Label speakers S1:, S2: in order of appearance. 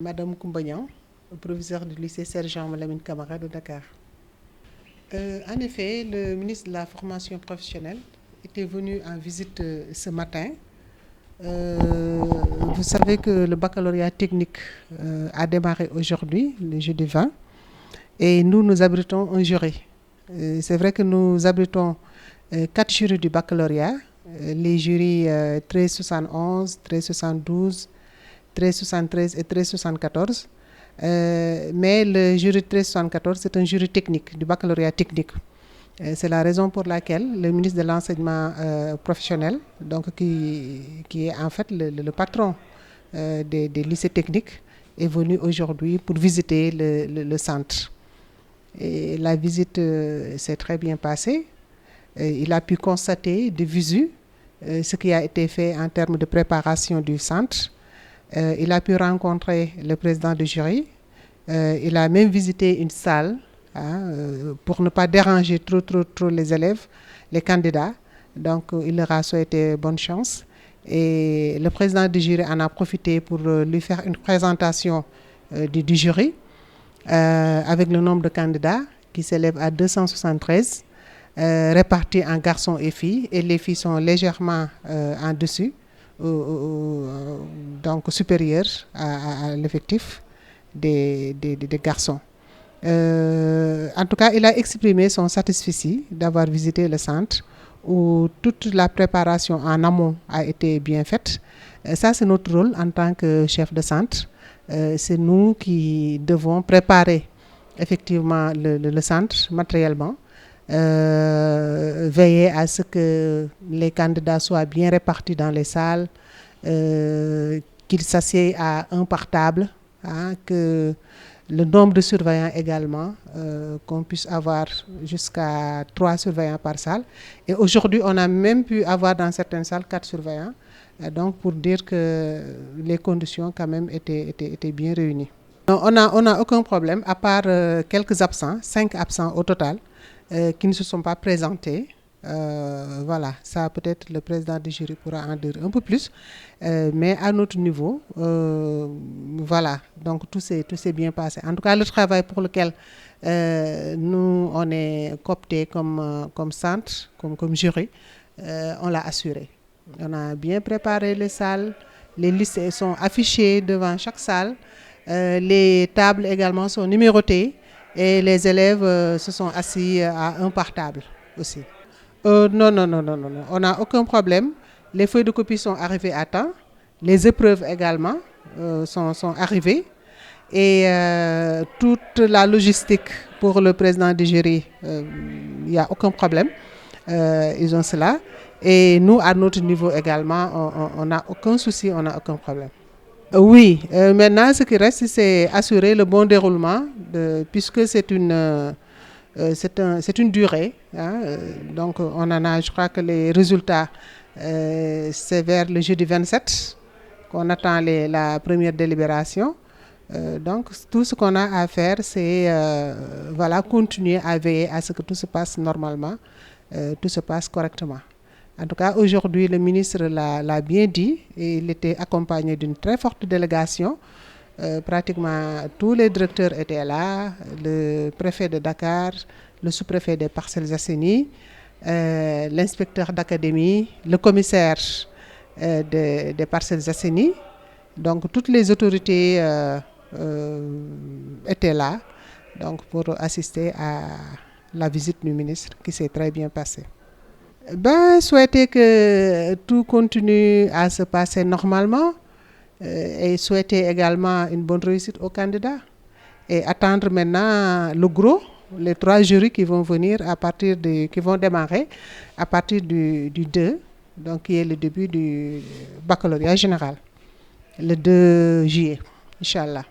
S1: Madame Koumbagnan, proviseur du lycée Sergent Malamine Camara de Dakar. En effet, le ministre de la Formation professionnelle était venu en visite ce matin. Vous savez que le baccalauréat technique a démarré aujourd'hui, le jeudi 20, et nous abritons un jury. C'est vrai que nous abritons 4 jurys du baccalauréat, les jurys 1371, 1372, 1373 et 1374. Mais le jury 1374, c'est un jury technique, du baccalauréat technique. C'est la raison pour laquelle le ministre de l'enseignement professionnel, donc qui est en fait le patron des lycées techniques, est venu aujourd'hui pour visiter le centre. Et la visite s'est très bien passée. Il a pu constater de visu ce qui a été fait en termes de préparation du centre. Il a pu rencontrer le président du jury. Il a même visité une salle pour ne pas déranger trop les élèves, les candidats. Donc, il leur a souhaité bonne chance. Et le président du jury en a profité pour lui faire une présentation du jury avec le nombre de candidats qui s'élève à 273, répartis en garçons et filles. Et les filles sont légèrement en dessus. Donc supérieur à l'effectif des garçons. En tout cas, il a exprimé son satisfecit d'avoir visité le centre où toute la préparation en amont a été bien faite. Ça, c'est notre rôle en tant que chef de centre. C'est nous qui devons préparer effectivement le centre matériellement. Veiller à ce que les candidats soient bien répartis dans les salles, qu'ils s'assiedent à un par table, que le nombre de surveillants également, qu'on puisse avoir jusqu'à 3 surveillants par salle. Et aujourd'hui, on a même pu avoir dans certaines salles 4 surveillants, donc pour dire que les conditions quand même étaient bien réunies. On n'a aucun problème, à part quelques absents, 5 absents au total, qui ne se sont pas présentés. Voilà, ça peut-être le président du jury pourra en dire un peu plus. Mais à notre niveau, voilà, donc tout s'est bien passé. En tout cas, le travail pour lequel nous, on est cooptés comme centre, comme jury, on l'a assuré. On a bien préparé les salles, les listes sont affichées devant chaque salle, les tables également sont numérotées. Et les élèves se sont assis à un par table aussi. Non, on n'a aucun problème. Les feuilles de copie sont arrivées à temps. Les épreuves également sont arrivées. Et toute la logistique pour le président du jury, il n'y a aucun problème. Ils ont cela. Et nous, à notre niveau également, on n'a aucun souci, on n'a aucun problème. Oui, maintenant ce qui reste, c'est assurer le bon déroulement, puisque c'est une durée. Donc on en a, je crois que les résultats, c'est vers le jeudi 27 qu'on attend la première délibération. Donc tout ce qu'on a à faire, c'est voilà, continuer à veiller à ce que tout se passe normalement, tout se passe correctement. En tout cas, aujourd'hui, le ministre l'a bien dit, et il était accompagné d'une très forte délégation. Pratiquement tous les directeurs étaient là, le préfet de Dakar, le sous-préfet des Parcelles Assainies, l'inspecteur d'académie, le commissaire des Parcelles Assainies. Donc, toutes les autorités étaient là, donc, pour assister à la visite du ministre qui s'est très bien passée. Souhaiter que tout continue à se passer normalement et souhaiter également une bonne réussite aux candidats et attendre maintenant le gros, les 3 jurys qui vont venir qui vont démarrer à partir du 2, donc qui est le début du baccalauréat général, le 2 juillet, Inch'Allah.